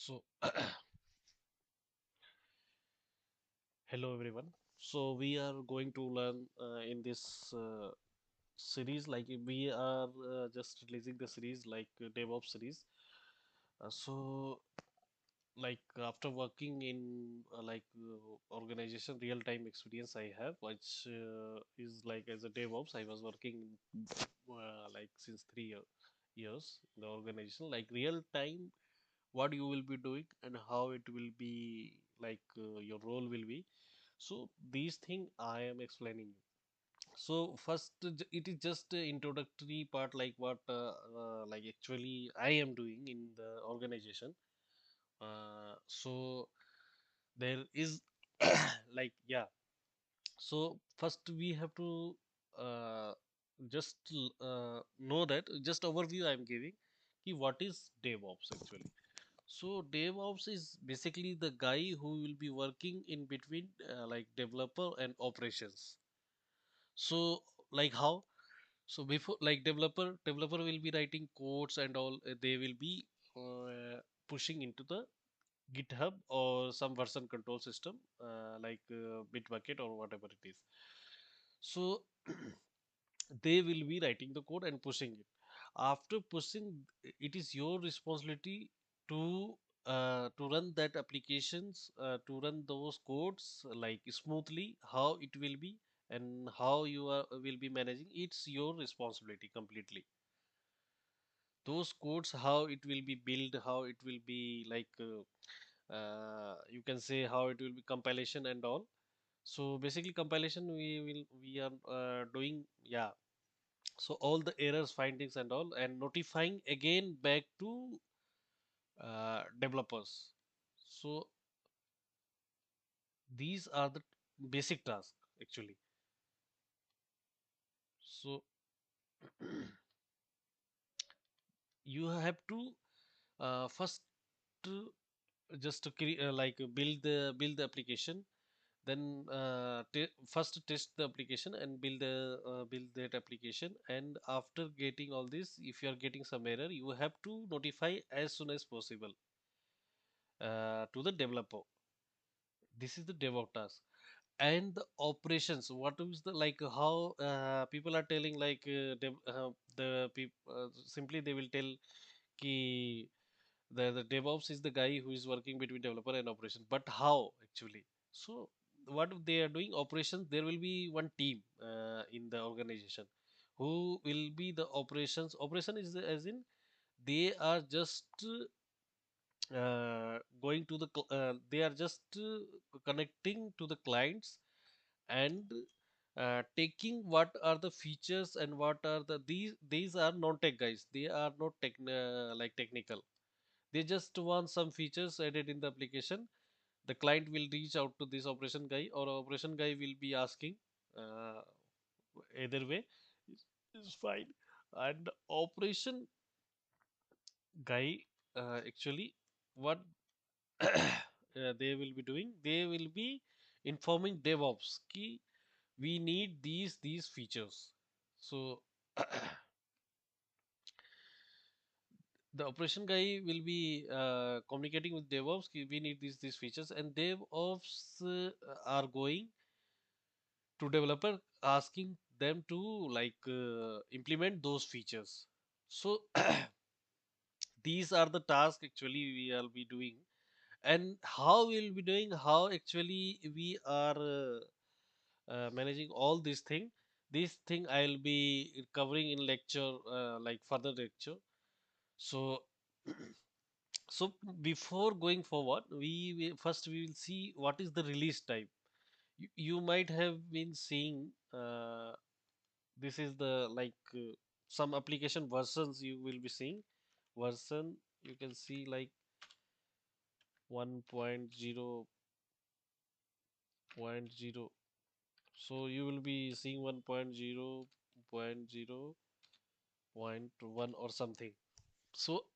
So, hello everyone. So, we are going to learn in this series, like we are just releasing the series like DevOps series. So, like after working in organization, real time experience I have, which is like as a DevOps, I was working like since 3 years in the organization, like real time what you will be doing and how it will be like your role will be. So these thing I am explaining you. So first, it is just a introductory part, like what like actually I am doing in the organization. So there is like yeah. So first we have to uh, just know that just overview I am giving. Ki what is DevOps actually? So DevOps is basically the guy who will be working in between like developer and operations. So like how? So before like developer will be writing codes and all. They will be pushing into the GitHub or some version control system like Bitbucket or whatever it is. So they will be writing the code and pushing it. After pushing, it is your responsibility to run that applications, to run those codes like smoothly, how it will be and how you will be managing. It's your responsibility completely. Those codes, how it will be built, how it will be like you can say how it will be compilation and all. So basically compilation we are doing, yeah. So all the errors findings and all and notifying again back to developers. So these are the basic tasks actually. So you have to first just to like build the application, then first test the application and build that application, and after getting all this, if you are getting some error, you have to notify as soon as possible to the developer. This is the DevOps task. And the operations, what is the like how people are telling like the people simply they will tell ki the DevOps is the guy who is working between developer and operation, but how actually? So what they are doing operations, there will be one team in the organization who will be the operation is as in they are just going to they are just connecting to the clients and taking what are the features and what are these are non-tech guys, they are not like technical. They just want some features added in the application. The client will reach out to this operation guy, or operation guy will be asking, uh, either way is fine. And operation guy actually what they will be doing, they will be informing DevOps ki we need these features. So the operation guy will be communicating with DevOps ki we need these features, and DevOps are going to developer asking them to like implement those features. So these are the tasks actually we will be doing, and how we'll be doing, how actually we are managing all these thing. This thing I'll be covering in lecture, like further lecture. So so before going forward, first we will see what is the release type. You might have been seeing this is the like some application versions you will be seeing. Version you can see like 1.0.0. So you will be seeing 1.0.0.1 or something. So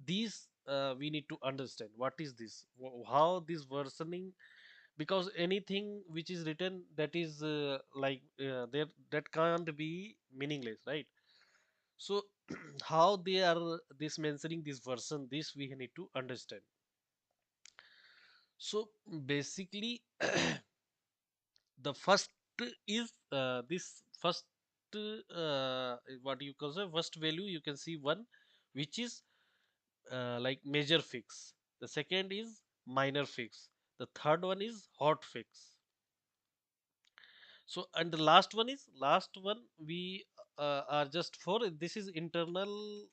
these we need to understand what is this, how this versioning, because anything which is written that is there that can't be meaningless, right? So how they are this mentioning this version, this we need to understand. So basically the first is this first what you call the first value, you can see one which is like major fix, the second is minor fix, the third one is hot fix. So and the last one we are just for this is internal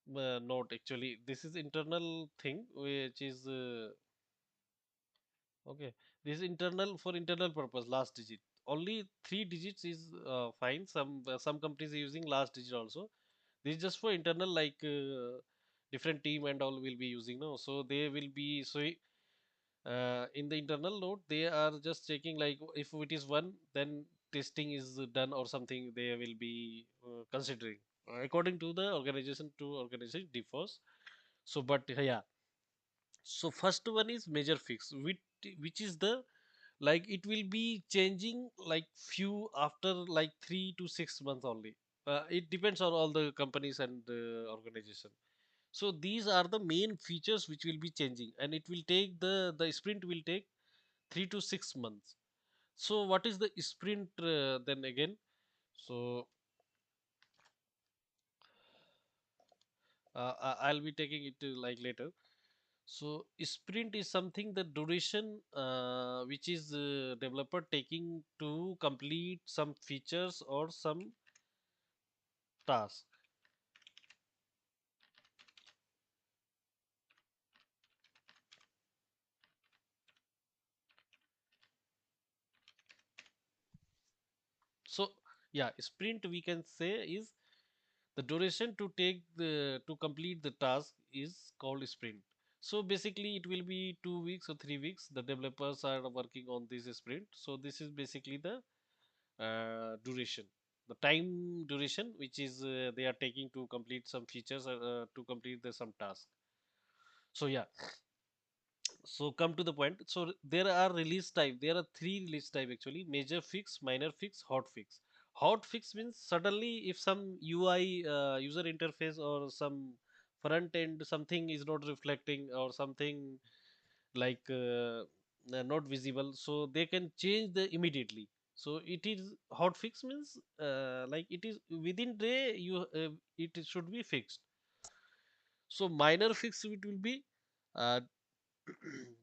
note, actually this is internal thing which is okay, this is internal for internal purpose, last digit. Only three digits is fine. Some companies are using last digit also. This is just for internal, like different team and all will be using now. So they will be in the internal note they are just checking like if it is one, then testing is done or something. They will be considering according to the organization to organization differs. So but yeah, so first one is major fix, which is the like it will be changing like few after like 3 to 6 months only. It depends on all the companies and organization. So these are the main features which will be changing, and it will take the sprint will take 3 to 6 months. So what is the sprint then again? So I'll be taking it like later. So sprint is something the duration which is developer taking to complete some features or some task. So yeah, sprint we can say is the duration to take the to complete the task is called sprint. So basically it will be 2 weeks or 3 weeks. The developers are working on this sprint. So this is basically the duration, the time duration which is they are taking to complete some features to complete the some task. So yeah, so come to the point. So there are release type. There are three release type actually: major fix, minor fix, hot fix. Hot fix means suddenly if some UI user interface or some front end something is not reflecting or something like not visible, so they can change the immediately. So it is hot fix means like it is within day you it should be fixed. So minor fix it will be uh,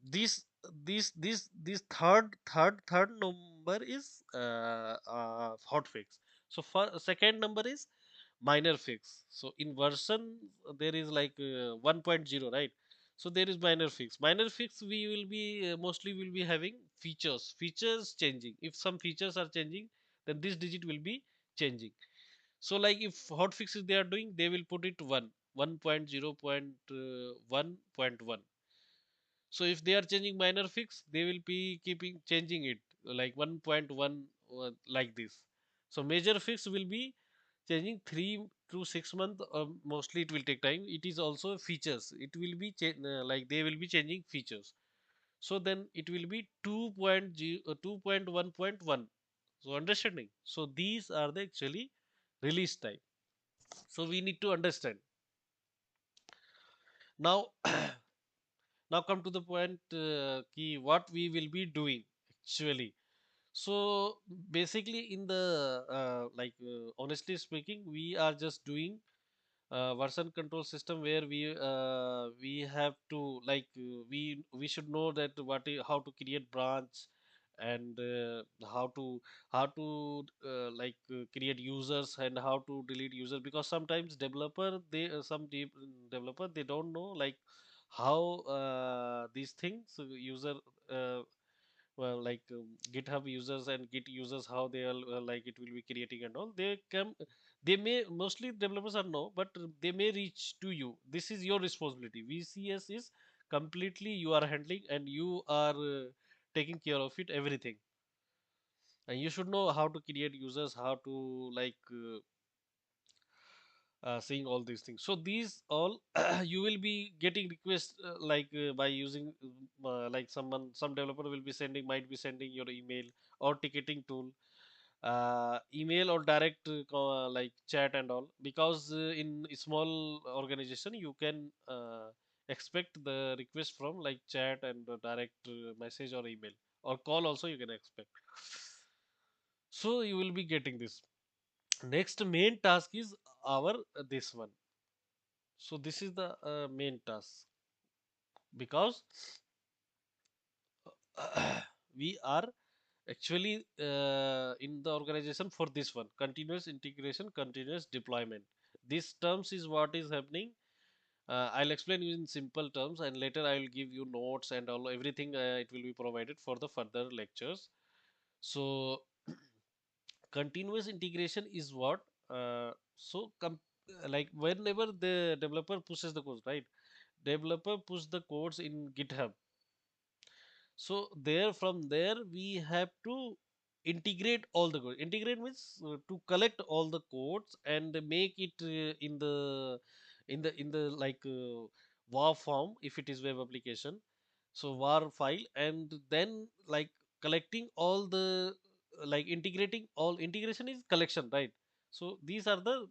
this this third number is hot fix. So for second number is minor fix. So in version there is like 1.0, right? So there is minor fix we will be mostly will be having features changing. If some features are changing, then this digit will be changing. So like if hot fixes they are doing, they will put it 1.0.1.1. So if they are changing minor fix, they will be keeping changing it like 1.1 like this. So major fix will be changing 3 to 6 months. Mostly it will take time. It is also features. It will be like they will be changing features. So then it will be 2.1.1. So understanding. So these are the actually release time. So we need to understand. Now now come to the point key what we will be doing actually. So basically in the honestly speaking, we are just doing version control system where we have to we should know that how to create branch and how to create users and how to delete users, because sometimes developer they some deep developer they don't know like how these things user uh, well like github users and git users how they are like it will be creating and all they come, they may mostly developers are no, but they may reach to you. This is your responsibility. VCS is completely you are handling and you are taking care of it everything, and you should know how to create users, how to seeing all these things. So these all you will be getting requests by using like some developer will be sending might be sending your email or ticketing tool. email or direct like chat and all, because in a small organization you can expect the request from like chat and direct message or email or call also you can expect. So you will be getting this. Next main task is our this one. So this is the main task, because we are actually in the organization for this one: continuous integration, continuous deployment. These terms is what is happening. I'll explain you in simple terms, and later I will give you notes and all everything. It will be provided for the further lectures. So continuous integration is what, like whenever the developer pushes the code, right? Developer push the codes in GitHub. So there, from there we have to integrate all the code. Integrate means to collect all the codes and make it in the like WAR form if it is web application. So WAR file, and then like collecting all the like integrating all. Integration is collection, right? So these are the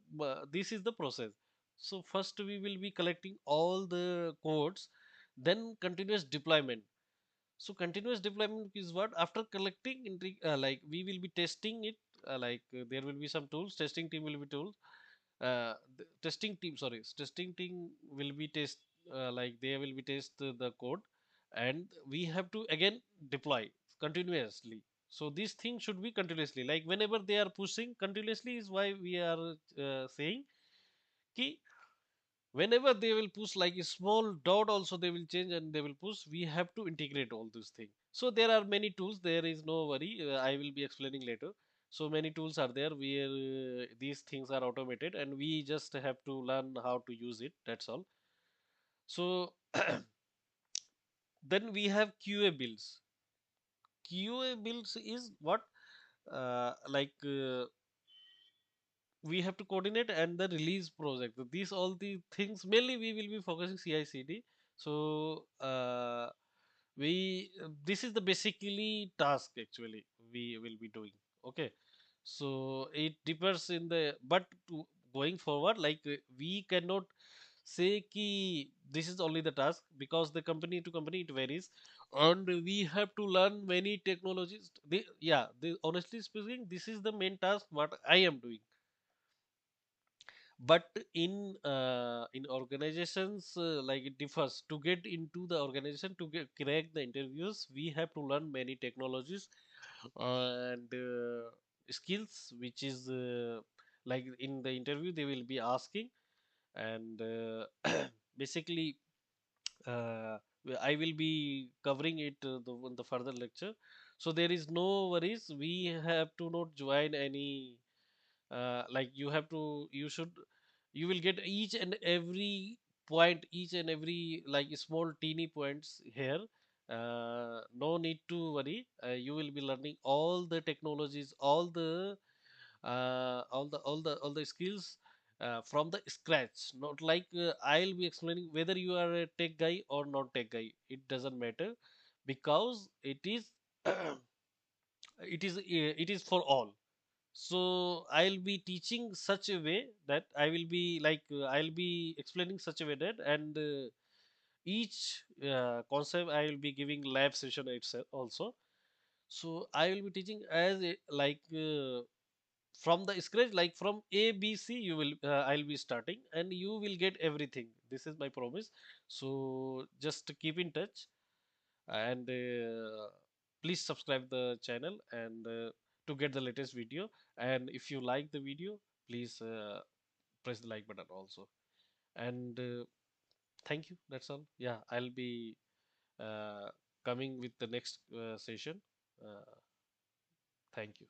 this is the process. So first we will be collecting all the codes, then continuous deployment. So continuous deployment is what, after collecting like we will be testing it, there will be some tools, testing team will be tools, the testing team, sorry, testing team will be test, like they will be test the code, and we have to again deploy continuously. So this thing should be continuously, like whenever they are pushing continuously is why we are saying ki whenever they will push like a small dot also they will change and they will push, we have to integrate all these things. So there are many tools, there is no worry, I will be explaining later. So many tools are there where these things are automated and we just have to learn how to use it, that's all. So then we have QA builds. QA builds is what, we have to coordinate and the release project. These all the things mainly we will be focusing CI/CD. So we this is the basically task actually we will be doing. Okay, so it differs in the, but going forward, like we cannot say ki this is only the task, because the company to company it varies, and we have to learn many technologies. Honestly speaking, this is the main task what I am doing. But in organizations, like it differs. To get into the organization, to crack the interviews, we have to learn many technologies and skills, which is like in the interview they will be asking. And basically I will be covering it in the further lecture. So there is no worries, we have to not join any like you have to, you should, you will get each and every point, each and every like small teeny points here. No need to worry, you will be learning all the technologies, all the skills from the scratch, not like I'll be explaining whether you are a tech guy or not tech guy, it doesn't matter, because it is it is for all. So I'll be teaching such a way that I will be like I'll be explaining such a way that, and each concept I will be giving lab session itself also. So I will be teaching as a, like from the scratch, like from ABC you will I'll be starting and you will get everything. This is my promise. So just keep in touch, and please subscribe the channel, and to get the latest video. And if you like the video, please press the like button also. And thank you, that's all. Yeah, I'll be uh, coming with the next session. uh, Thank you.